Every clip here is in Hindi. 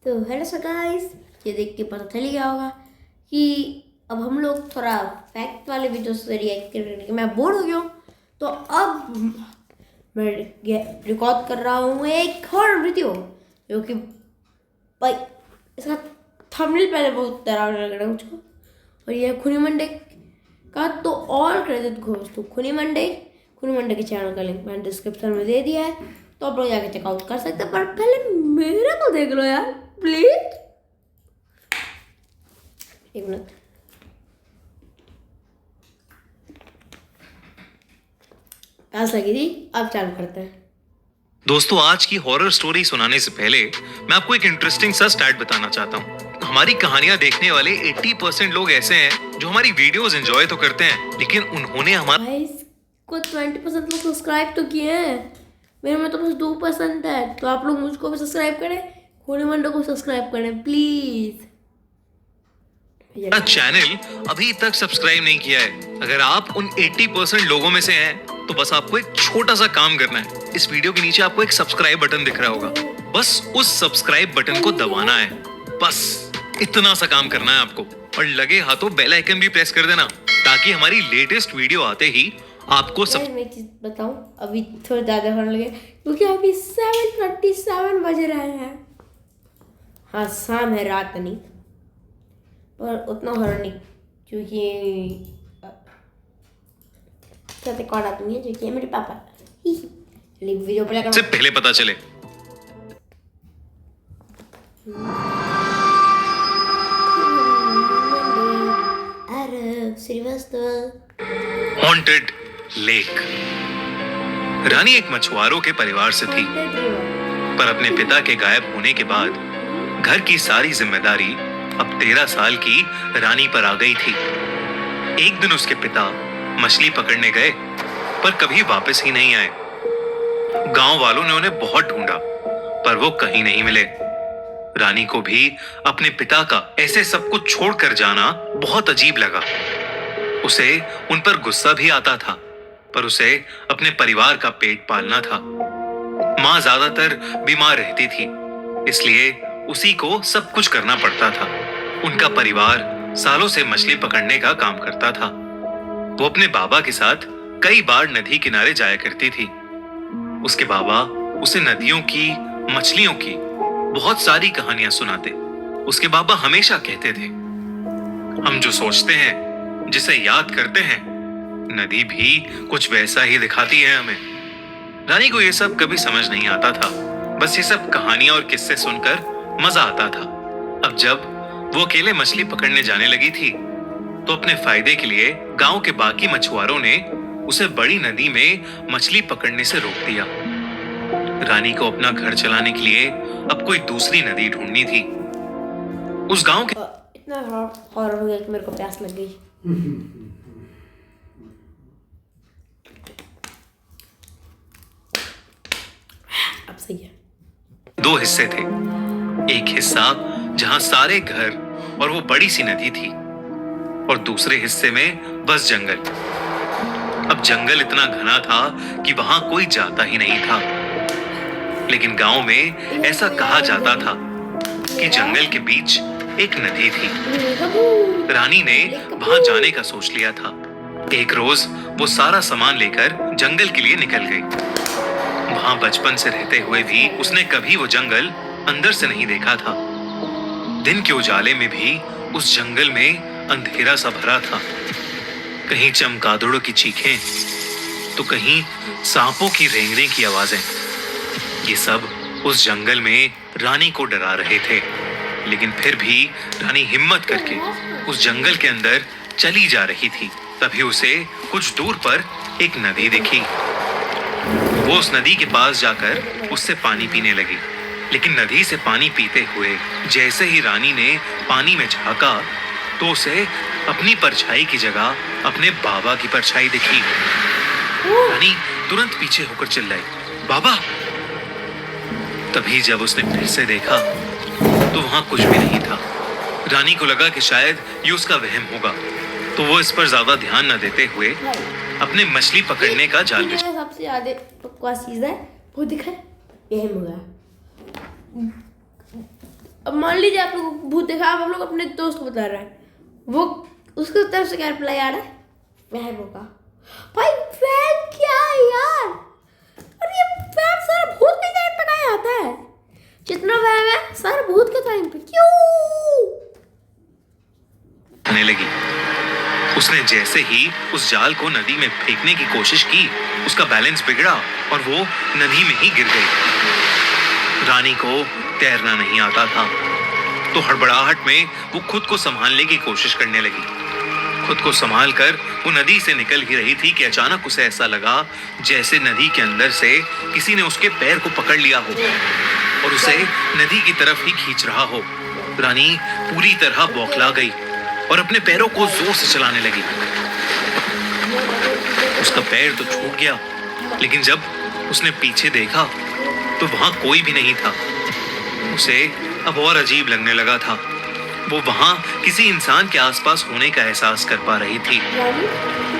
तो हेलो सो गाइस, ये देख के पता चल ही गया होगा कि अब हम लोग थोड़ा फैक्ट वाले वीडियो से रिएक्ट करने के मैं बोर हो गया हूँ। तो अब मैं रिकॉर्ड कर रहा हूँ एक हॉरर वीडियो जो कि भाई इसका थंबनेल पहले बहुत डरावना लग रहा है मुझको। और ये खुनी मंडे का तो और क्रेडिट गोज़ टू खुनी मंडे के चैनल का लिंक मैंने डिस्क्रिप्शन में दे दिया है, तो आप लोग जाके चेकआउट कर सकते हैं। पर पहले मेरा तो देख लो यार प्लीज। एक मिनट, प्यास लगी थी, अब चालू करते हैं। दोस्तों, आज की हॉरर स्टोरी सुनाने से पहले मैं आपको एक इंटरेस्टिंग सा स्टैट बताना चाहता हूँ। हमारी कहानियां देखने वाले 80% लोग ऐसे हैं जो हमारी वीडियोस एंजॉय तो करते हैं, लेकिन उन्होंने हमारा को 20% लोग सब्सक्राइब तो किए हैं। मेरे में तो बस 2% है, तो आप लोग मुझको भी सब्सक्राइब करें, खुनी मंडे को सब्सक्राइब करें प्लीज। चैनल अभी तक सब्सक्राइब नहीं किया है। अगर आप उन 80% लोगों में से हैं, तो बस आपको एक छोटा सा काम करना है। इस वीडियो के नीचे आपको एक सब्सक्राइब बटन दिख रहा होगा, बस उस सब्सक्राइब बटन को दबाना है। बस इतना सा काम करना है आपको, और लगे हाथों बेल आइकन भी प्रेस कर देना, ताकि हमारी लेटेस्ट वीडियो आते ही आपको सब। मैं एक चीज बताऊं, अभी थोड़ा ज्यादा होने लगे क्योंकि अभी 7:37 बज रहे हैं। हाँ, शाम है, रात नहीं, पर उतना हॉरर नहीं क्योंकि कहते कौन आदमी है जो कि मेरे पापा। चलिए वीडियो प्ले से पहले पता चले। Haunted lake. रानी एक मछुआरों के परिवार से थी, पर अपने पिता के गायब होने के बाद घर की सारी जिम्मेदारी अब 13 साल की रानी पर आ गई थी। एक दिन उसके पिता मछली पकड़ने गए, पर कभी वापस ही नहीं आए। गांव वालों ने उन्हें बहुत ढूंढा, पर वो कहीं नहीं मिले। रानी को भी अपने पिता का ऐसे सब कुछ छोड़कर जाना बहुत अजीब लगा। उसे उन पर गुस्सा भी आता था, पर उसे अपने परिवार का पेट पालना था। माँ ज्यादातर बीमार रहती थी, इसलिए उसी को सब कुछ करना पड़ता था। उनका परिवार सालों से मछली पकड़ने का काम करता था। वो अपने बाबा के साथ कई बार नदी किनारे जाया करती थी। उसके बाबा उसे नदियों की, मछलियों की बहुत सारी कहानियां सुनाते। उसके बाबा हमेशा कहते थे, हम जो सोचते हैं, जिसे याद करते हैं, नदी भी कुछ वैसा ही दिखाती है हमें। रानी को ये सब कभी समझ नहीं आता था, बस ये सब कहानियां और किस्से सुनकर मजा आता था। अब जब वो अकेले मछली पकड़ने जाने लगी थी, तो अपने फायदे के लिए गांव के बाकी मछुआरों ने उसे बड़ी नदी में मछली पकड़ने से रोक दिया। रानी को अपना घर चलाने के लिए अब कोई दूसरी नदी ढूंढनी थी। उस गांव के इतना हॉरर हो गया कि मेरे को प्यास लग गई। अब सही है। 2 हिस्से थे। एक हिस्सा जहां सारे घर और वो बड़ी सी नदी थी, और दूसरे हिस्से में बस जंगल। अब जंगल इतना घना था कि वहां कोई जाता ही नहीं था। लेकिन गांव में ऐसा कहा जाता था कि जंगल के बीच एक नदी थी। रानी ने वहां जाने का सोच लिया था। एक रोज वो सारा सामान लेकर जंगल के लिए निकल गई। वहां बचपन से रहते हुए भी उसने कभी वो जंगल अंदर से नहीं देखा था। दिन के उजाले में भी उस जंगल में अंधेरा सा भरा था। कहीं चमगादड़ों की चीखें, तो कहीं सांपों की रेंगने की आवाजें। ये सब उस जंगल में रानी को डरा रहे थे। लेकिन फिर भी रानी हिम्मत करके उस जंगल के अंदर चली जा रही थी। तभी उसे कुछ दूर पर एक नदी दिखी। वो उस नदी के पास जाकर उससे पानी पीने लगी। लेकिन नदी से पानी पीते हुए जैसे ही रानी ने पानी में झांका, तो उसे अपनी परछाई की जगह अपने बाबा की परछाई दिखी। रानी तुरंत पीछे होकर चिल्लाई, बाबा! तभी जब उसने फिर से देखा, तो वहां कुछ भी नहीं था। रानी को लगा कि शायद ये उसका वहम होगा, तो वो इस पर ज्यादा ध्यान न देते हुए अपने मछली पकड़ने का जाल बिछा। सबसे ज्यादा बकवास चीज है वो दिखा, वहम होगा। अब मान लीजिए आप लोग को भूत देखा, आप लोग अपने दोस्त को बता रहे हैं, वो उसके तरफ से क्या रिप्लाई आ रहा है? वह होगा भाई वह क्या है यार, अरे ये वह सारा भूत के टाइम पे कहाँ आता है? जितना वह है सारा भूत के टाइम पे क्यों? आने लगी। उसने जैसे ही उस जाल को नदी में फेंकने की कोशिश की, उसका बैलेंस बिगड़ा और वो नदी में ही गिर गई। रानी को तैरना नहीं आता था, तो हड़बड़ाहट में वो खुद को संभालने की कोशिश करने लगी। खुद को संभाल कर वो नदी से निकल ही रही थी कि अचानक उसे ऐसा लगा जैसे नदी के अंदर से किसी ने उसके पैर को पकड़ लिया हो और उसे नदी की तरफ ही खींच रहा हो। रानी पूरी तरह बौखला गई और अपने पैरों को जोर से चलाने लगी। उसका पैर तो छूट गया, लेकिन जब उसने पीछे देखा तो वहां कोई भी नहीं था। उसे अब और अजीब लगने लगा था। वो वहां किसी इंसान के आसपास होने का एहसास कर पा रही थी।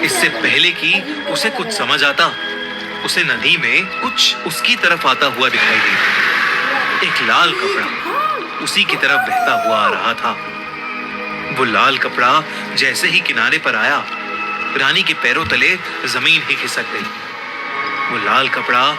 इससे पहले कि उसे कुछ समझ आता, उसे नदी में कुछ उसकी तरफ आता हुआ दिखाई दिया। एक लाल कपड़ा उसी की तरफ बहता हुआ आ रहा था। वो लाल कपड़ा जैसे ही किनारे पर आया, रानी के पैरों तले जमीन ही खिसक गई। वो लाल कपड़ा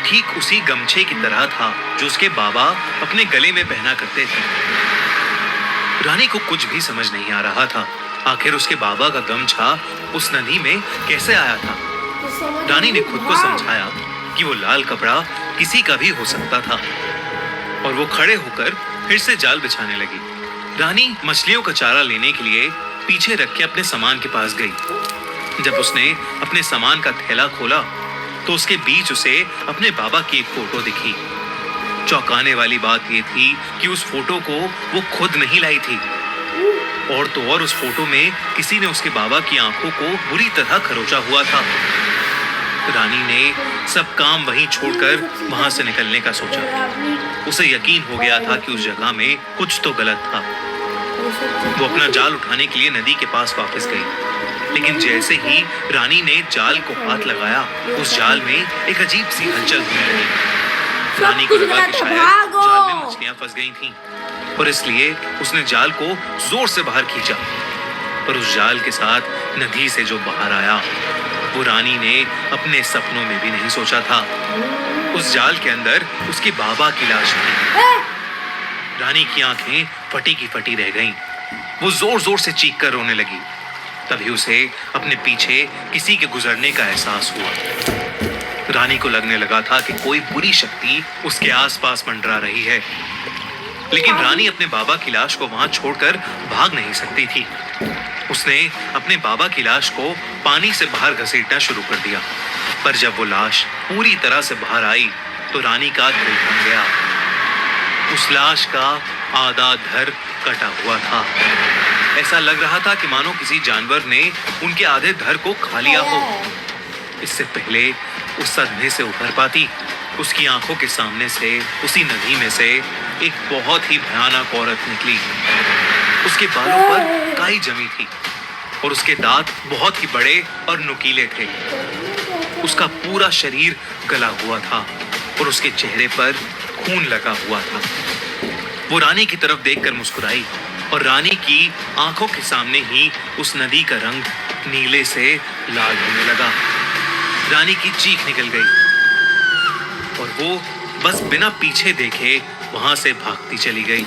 ठीक उसी गमछे की तरह था जो उसके बाबा अपने गले में पहना करते थे। रानी को कुछ भी समझ नहीं आ रहा था, आखिर उसके बाबा का गमछा उस नदी में कैसे आया था। रानी ने खुद को समझाया कि वो लाल कपड़ा किसी का भी हो सकता था और वो खड़े होकर फिर से जाल बिछाने लगी। रानी मछलियों का चारा लेने के लिए पीछे रख के अपने सामान के पास गई। जब उसने अपने सामान का थैला खोला तो उसके बीच उसे अपने बाबा की एक फोटो दिखी। चौंकाने वाली बात यह थी कि उस फोटो को वो खुद नहीं लाई थी, और तो और उस फोटो में किसी ने उसके बाबा की आंखों को बुरी तरह खरोचा हुआ था। रानी ने सब काम वहीं छोड़कर वहां से निकलने का सोचा। उसे यकीन हो गया था कि उस जगह में कुछ तो गलत था। वो अपना जाल उठाने के लिए नदी के पास वापस गई, लेकिन जैसे ही रानी ने जाल को हाथ लगाया, उस जाल में एक अजीब सी हलचल होने लगी। रानी को लगा कि शायद जाल में मछलियां फंस गई थीं, और इसलिए उसने जाल को जोर से बाहर खींचा। पर उस जाल के साथ नदी से जो बाहर आया, वो रानी ने अपने सपनों में भी नहीं सोचा था। उस जाल के अंदर उसके बाबा की लाश थी। रानी की आंखें फटी की फटी रह गईं। वो जोर जोर से चीख कर रोने लगी। तभी उसे अपने पीछे किसी के गुजरने का एहसास हुआ। रानी को लगने लगा था कि कोई बुरी शक्ति उसके आसपास मंडरा रही है, लेकिन रानी अपने बाबा की लाश को वहां छोड़कर भाग नहीं सकती थी। उसने अपने बाबा की लाश को पानी से बाहर घसीटना शुरू कर दिया, पर जब वो लाश पूरी तरह से बाहर आई तो रानी का दिल थम गया। उस लाश का आधा धड़ कटा हुआ था। ऐसा लग रहा था कि मानो किसी जानवर ने उनके आधे धड़ को खा लिया हो। इससे पहले उस सदमे से उभर पाती, उसकी आंखों के सामने से उसी नदी में से एक बहुत ही भयानक औरत निकली। उसके बालों पर काई जमी थी और उसके दांत बहुत ही बड़े और नुकीले थे। उसका पूरा शरीर गला हुआ था और उसके चेहरे पर खून लगा हुआ था। वो रानी की तरफ देखकर मुस्कुराई और रानी की आंखों के सामने ही उस नदी का रंग नीले से लाल होने लगा। रानी की चीख निकल गई और वो बस बिना पीछे देखे वहां से भागती चली गई।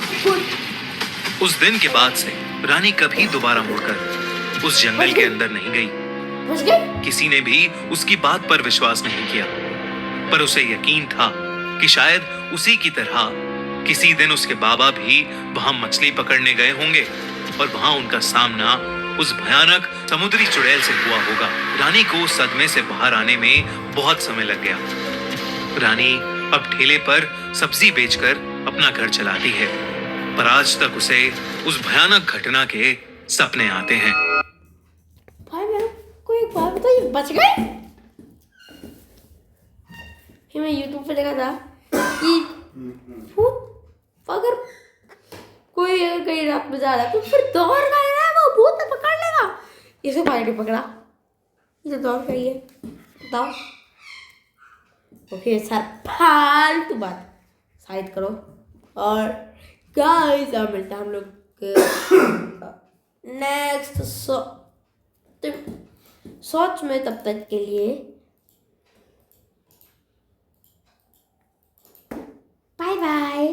उस दिन के बाद से रानी कभी दोबारा मुड़कर उस जंगल के अंदर नहीं गई। किसी ने भी उसकी बात पर विश्वास नहीं किया, पर उसे यकीन था कि शायद उसी की तरह किसी दिन उसके बाबा भी वहां मछली पकड़ने गए होंगे और वहां उनका सामना उस भयानक समुद्री चुड़ैल से हुआ होगा। रानी को सदमे से बाहर आने में बहुत समय लग गया। रानी अब ठेले पर सब्जी बेचकर अपना घर चलाती है, पर आज तक उसे उस भयानक घटना के सपने आते हैं। भाई मेरे को एक बात बताइए, बच गए? मैं यूट्यूब पे देखा था कि भूत अगर कोई अगर कहीं रात में जा रहा है तो फिर दौड़ गया है, वो भूत तो पकड़ लेगा। इसे भाई ने पकड़ा, इसे दौड़ गई है, बताओ। तो फिर सर फालतू बात शायद करो और गाइस अब मिलते हैं हम लोग नेक्स्ट सोच में। तब तक के लिए बाय बाय।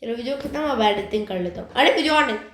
चलो वीडियो खत्म, अब एडिटिंग कर लेता हूँ। अरे वीडियो ऑन है।